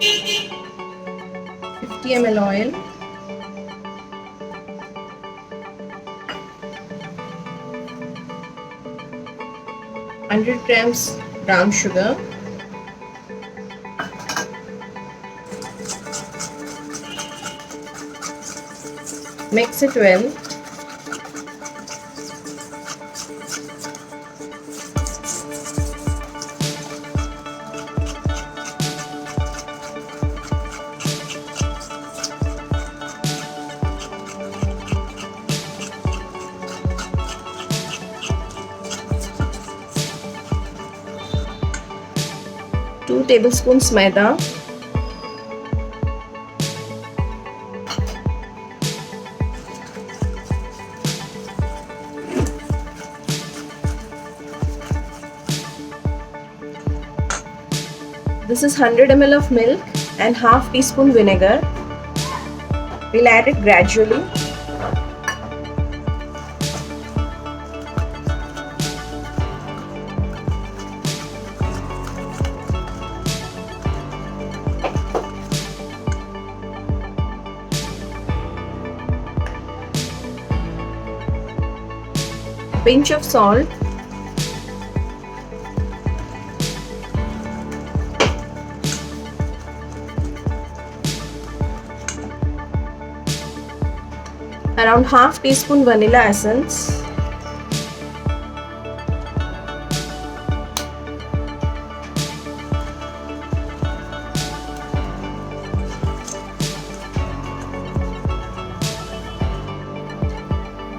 50 ml oil, 100 grams brown sugar, mix it well. Two tablespoons maida, this is 100 ml of milk and half teaspoon vinegar. We'll add it gradually. Pinch of salt, around half teaspoon vanilla essence,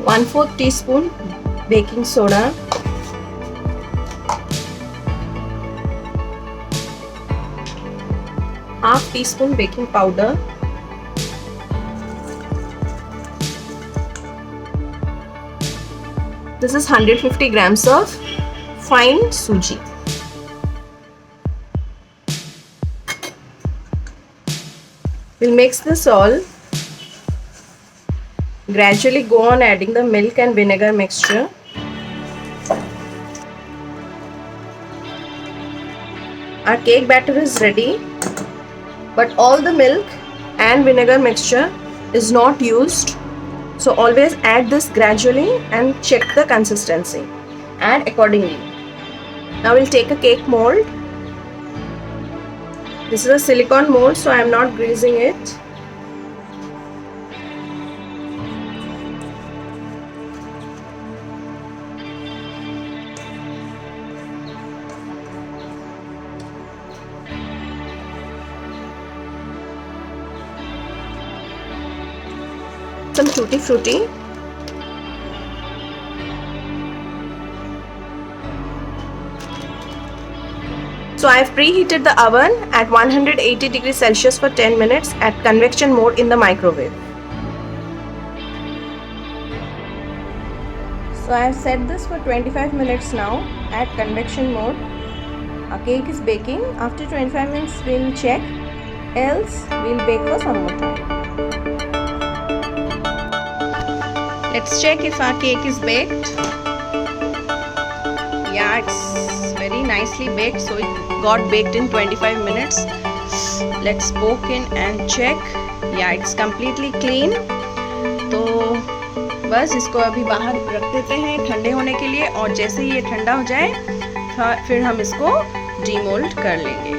one-fourth teaspoon baking soda, half teaspoon baking powder, this is 150 grams of fine suji. We'll mix this all. Gradually go on adding the milk and vinegar mixture. Our cake batter is ready, but all the milk and vinegar mixture is not used. So always add this gradually and check the consistency. Add accordingly. Now we'll take a cake mold. This is a silicone mold, so I am not greasing it. Some tutti frutti, so I have preheated the oven at 180 degrees Celsius for 10 minutes at convection mode in the microwave. So I have set this for 25 minutes now at convection mode. Our cake is baking. After 25 minutes we'll check, else we'll bake for some more time. Let's check if our cake is baked. Yeah, it's very nicely baked, so it got baked in 25 minutes. Let's poke in and check. Yeah, it's completely clean. तो बस इसको अभी बाहर रख देते हैं ठंडे होने के लिए, और जैसे ही ये ठंडा हो जाए फिर हम इसको डीमोल्ड कर लेंगे.